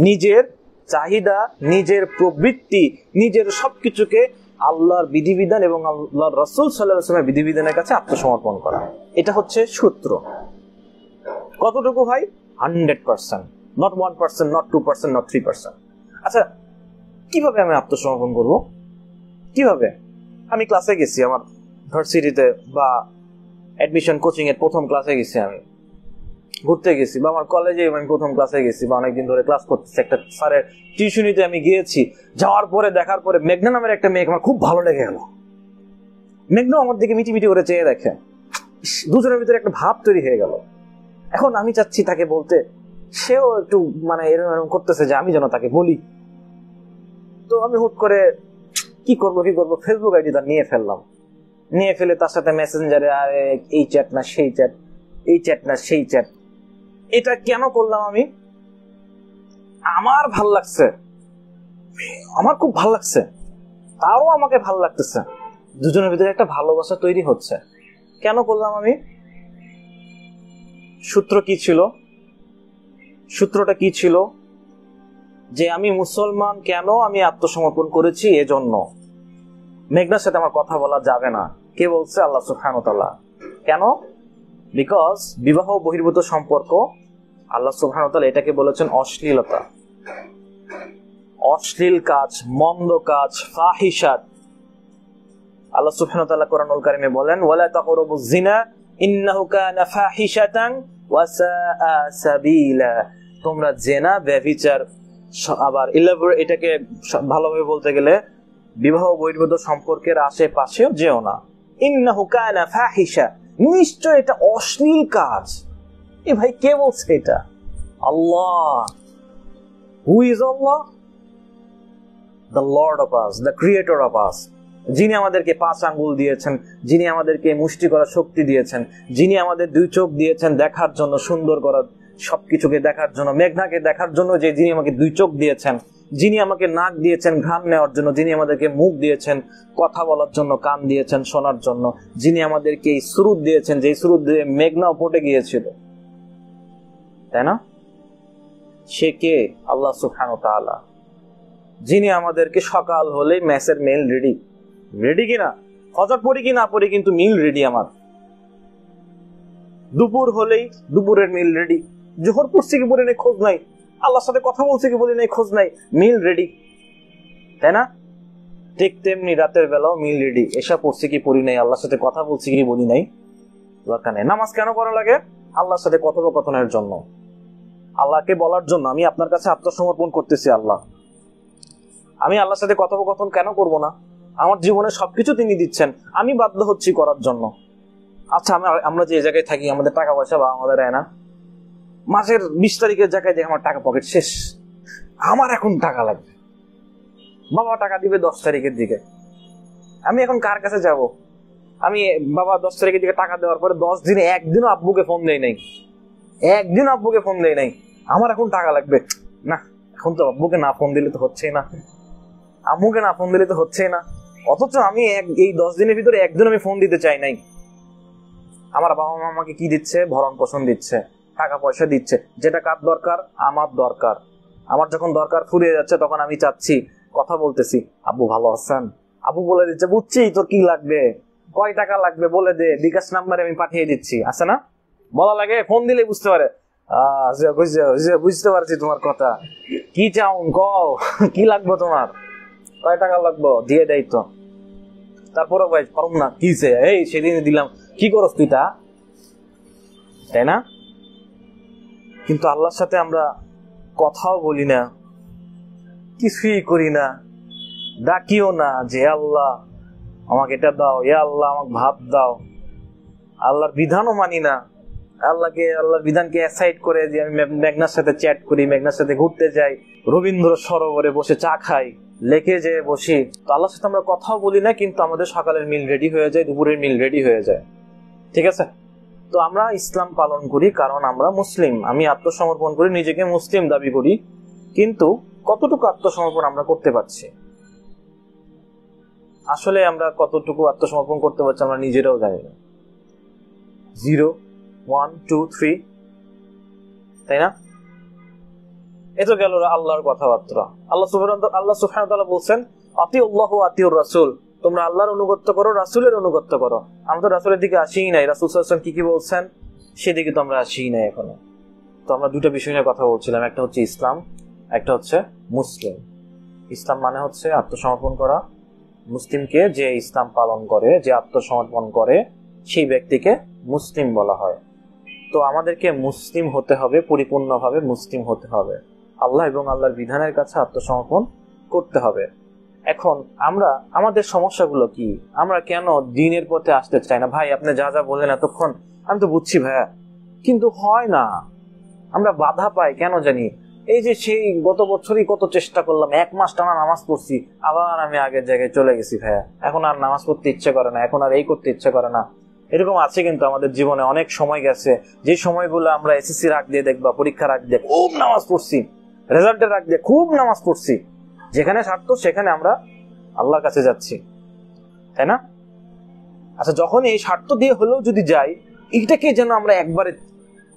নিজের চাহিদা, নিজের প্রবৃত্তি, নিজের সবকিছুকে আল্লাহর বিধিবিধান এবং আল্লাহর রাসূল সাল্লাল্লাহু আলাইহি ওয়াসাল্লামের বিধিবিধানের কাছে আত্মসমর্পণ করা। এটা হচ্ছে সূত্র। কতটুকু ভাই? 100%, not 1%, not 2%, not 3%। আচ্ছা, কিভাবে আমি আত্মসমর্পণ করব? কিভাবে? আমি ক্লাসে গেছি, আমার ভার্সিটিতে বা অ্যাডমিশন কোচিং এর প্রথম ক্লাসে গেছি, আমি ঘুরতে গেছি, বা আমার কলেজে আমি প্রথম ক্লাসে গেছি, বা অনেকদিন ধরে ক্লাস করতেছি একটা স্যারের টিউশনিতে আমি গিয়েছি। যাওয়ার পরে দেখার পরে মেঘনা নামের একটা মেয়ে আমার খুব ভালো লেগে গেল। মেঘনা আমার দিকে মিটি মিটি করে চেয়ে দেখে, দুজনের ভিতরে একটা ভাব তৈরি হয়ে গেল। এখন আমি চাচ্ছি তাকে বলতে, সেও একটু মানে এরকম করতেছে যে আমি যেন তাকে বলি। তো আমি হুট করে কি করব ফেসবুক আইডি তার নিয়ে ফেললাম। নিয়ে ফেলে তার সাথে মেসেঞ্জারে আরে এই চ্যাট না সেই চ্যাট, এই চ্যাট না সেই চ্যাট। এটা কেন করলাম আমি? আমার ভাল লাগছে, আমার খুব ভাল লাগছে, তারও আমাকে ভাল লাগতেছে, দুজনের ভিতরে একটা ভালোবাসা তৈরি হচ্ছে। কেন করলাম আমি? সূত্র কি ছিল? সূত্রটা কি ছিল? যে আমি মুসলমান, কেন আমি আত্মসমর্পণ করেছি এজন্য। মেঘনার সাথে আমার কথা বলা যাবে না। কে বলছে? আল্লাহ সুবহানাহু ওয়া তাআলা। কেন? বিকজ বিবাহ বহির্ভূত সম্পর্ক, আল্লাহ সুবহানাহু ওয়া তাআলা এটাকে বলেছেন অশ্লীলতা, অশ্লীল কাজ, মন্দ কাজ, ফাহিশাত। আল্লাহ সুবহানাহু ওয়া তাআলা কোরআনুল কারীমে বলেন, ওয়ালা তাকরাবুজ জিনা ইন্নাহু কানা ফাহিশাতান ওয়া সাআ সাবিলা। তোমরা জিনা, ব্যভিচার, আবার এটাকে ভালোভাবে বলতে গেলে বিবাহ বহির্ভূত সম্পর্কের আশেপাশেও যেও না। ইন্নাহু কানা ফাহিশা, নিশ্চয় এটা অশ্লীল কাজ। এ ভাই কে বলছে এটা? Allah. Who is Allah? The lord of us, the creator of us, যিনি আমাদেরকে 5 আঙ্গুল দিয়েছেন, যিনি আমাদেরকে মুষ্টি করার শক্তি দিয়েছেন, যিনি আমাদের 2 চোখ দিয়েছেন দেখার জন্য, সুন্দর করার, সবকিছুকে দেখার জন্য, মেঘনাকে দেখার জন্য, যে যিনি আমাকে 2 চোখ দিয়েছেন, যিনি আমাকে নাক দিয়েছেন ঘ্রাণ নেওয়ার জন্য, যিনি আমাদেরকে মুখ দিয়েছেন কথা বলার জন্য, কান দিয়েছেন শোনার জন্য, যিনি আমাদেরকে এই সুরুত দিয়েছেন, যে সুরুত দিয়ে মেঘনাও পড়ে গিয়েছিল, তাই না? সে কে? আল্লাহ সুবহানাহু ওয়া তাআলা। যিনি আমাদেরকে সকাল হলেই ম্যাচের মেল রেডি, রেডি কিনা, ফজর পড়ি কি না পড়ি কিন্তু মিল রেডি আমার। দুপুর হলেই দুপুরের মিল রেডি, জোহর পড়ছি কি বলি নাই খোঁজ নাই, আল্লাহর সাথে কথা বলছি কি বলি নাই খোঁজ নাই, মিল রেডি, তাই না? ঠিক তেমনি রাতের বেলাও মিল রেডি, এসা পড়ছি কি পড়ি নাই, আল্লাহর সাথে কথা বলছি কি বলি নাই, দরকার নেই। নামাজ কেন পড়া লাগে? আল্লাহর সাথে কথোপকথনের জন্য, আল্লাহকে বলার জন্য আমি আপনার কাছে আত্মসমর্পণ করতেছি আল্লাহ। আমি আল্লাহর সাথে কথোপকথন কেন করব না? আমার জীবনে সবকিছু তিনি দিচ্ছেন, আমি বাধ্য হচ্ছি করার জন্য। আচ্ছা, আমরা যে জায়গায় থাকি, আমাদের টাকা পয়সা বা আমাদের না, মাসের 20 তারিখের জায়গায় দেখে আমার টাকা পকেট শেষ, আমার এখন টাকা লাগবে, বাবা টাকা দিবে 10 তারিখের দিকে, আমি এখন কার কাছে যাব? আমি বাবা 10 তারিখের দিকে টাকা দেওয়ার পরে 10 দিনে একদিনও আব্বুকে ফোন দেই নাই, একদিন আব্বুকে ফোন দেই নাই, আমার এখন টাকা লাগবে না। এখন তো আব্বুকে না ফোন দিলে তো হচ্ছেই না, আম্মুকে না ফোন দিলে তো হচ্ছেই না, অথচ আমি এই 10 দিনের ভিতরে একদিন আমি ফোন দিতে চাই নাই। আমার বাবা মা আমাকে কি দিচ্ছে? ভরণ পোষণ দিচ্ছে, টাকা পয়সা দিচ্ছে, যেটা কার দরকার? আমার দরকার। আমার যখন দরকার ফুরিয়ে যাচ্ছে তখন আমি চাচ্ছি, কথা বলতেছি, আব্বু ভালো আছেন? আব্বু বলে দিচ্ছে, বুঝছি তোর কি লাগবে, কয় টাকা লাগবে বলে দে, বিকাশ নাম্বারে আমি পাঠিয়ে দিচ্ছি, আছে না? বলা লাগে, ফোন দিলে বুঝতে পারে, বুঝতে পারছি তোমার কথা, কি চাও কও, কি লাগবে তোমার, কয় টাকা লাগবে, দিয়ে দেয় তো। তারপরে ভাই পারুম না, কি এই সেদিন দিলাম, কি করস তুই তা, তাই না? কিন্তু আল্লাহর সাথে আমরা কথাও বলি না, কিছুই করি না, ডাকিও না যে আল্লাহ আমাকে এটা দাও, এ আল্লাহ আমাকে ভাত দাও। আল্লাহর বিধানও মানি না, আল্লাহর বিধানকে অ্যাসাইড করে যে আমি মেঘনার সাথে চ্যাট করি, মেঘনার সাথে ঘুরতে যাই, রবীন্দ্র সরোবরে বসে চা খাই, লেকে যেয়ে বসি। তো আল্লাহর সাথে আমরা কথাও বলি না, কিন্তু আমাদের সকালের মিল রেডি হয়ে যায়, দুপুরের মিল রেডি হয়ে যায়, ঠিক আছে? তো আমরা ইসলাম পালন করি কারণ আমরা মুসলিম, আমি আত্মসমর্পণ করি, নিজেকে মুসলিম দাবি করি, কিন্তু কতটুকু আত্মসমর্পণ আমরা করতে পারছি, আসলে আমরা কতটুকু আত্মসমর্পণ করতে পারছি আমরা নিজেরাও জানি না। 0, 1, 2, 3, তাই না? এ তো গেল আল্লাহর কথাবার্তা। আল্লাহ সুবহানাহু ওয়া তাআলা বলছেন আতিউল্লাহ ওয়া আতিউর রাসূল, তোমরা আল্লাহর অনুগত্য করো, রাসূলের অনুগত্য করো। আমরা তো রাসূলের দিকে আসিই নাই, রাসূল সাল্লাল্লাহু আলাইহি ওয়াসাল্লাম কি বলছেন সেদিকে তো আমরা আসিই নাই এখনো। তো আমরা দুটো বিষয় নিয়ে কথা বলছিলাম, একটা হচ্ছে ইসলাম, একটা হচ্ছে মুসলিম। ইসলাম মানে হচ্ছে আত্মসমর্পণ করা, মুসলিমকে যে ইসলাম পালন করে, যে আত্মসমর্পণ করে সেই ব্যক্তিকে মুসলিম বলা হয়। তো আমাদেরকে মুসলিম হতে হবে, পরিপূর্ণভাবে মুসলিম হতে হবে, আল্লাহ এবং আল্লাহর বিধানের কাছে আত্মসমর্পণ করতে হবে। এখন আমরা আমাদের সমস্যাগুলো কি, আমরা কেন দ্বীনের পথে আসতে চাই না? ভাই আপনি যা যা বললেন এতক্ষণ আমি তো বুঝছি ভাইয়া, কিন্তু হয় না, আমরা বাধা পাই কেন জানি। এই যে সেই গত বছরই কত চেষ্টা করলাম, 1 মাস টানা নামাজ পড়ছি, আবার আমি আগের জায়গায় চলে গেছি ভাইয়া, এখন আর নামাজ পড়তে ইচ্ছে করে না, এখন আর এই করতে ইচ্ছে করে না। এরকম আছে কিন্তু আমাদের জীবনে অনেক সময় গেছে, যে সময়গুলো আমরা এসএসসি রাখ দিয়ে দেখবা, পরীক্ষা রাখ দিয়ে খুব নামাজ পড়ছি, রেজাল্টের রাখ দিয়ে খুব নামাজ পড়ছি, যেখানে স্বার্থ সেখানে আমরা আল্লাহর কাছে যাচ্ছি, তাই না? আচ্ছা, যখন এই স্বার্থ দিয়ে হলেও যদি যাই, এইটাকে যেন আমরা একবারে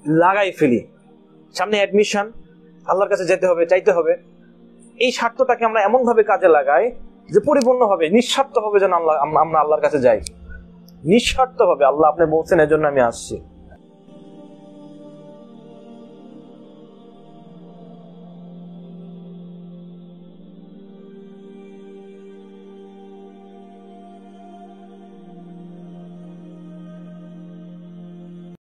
লাগাই ফেলি, সামনে অ্যাডমিশন, আল্লাহর কাছে যেতে হবে, চাইতে হবে, এই স্বার্থটাকে আমরা এমন ভাবে কাজে লাগাই যে পরিপূর্ণ হবে, নিঃস্বার্থ হবে, যেন আমরা আল্লাহর কাছে যাই নিঃস্বার্থ হবে। আল্লাহ আপনি বলছেন এজন্য আমি আসছি।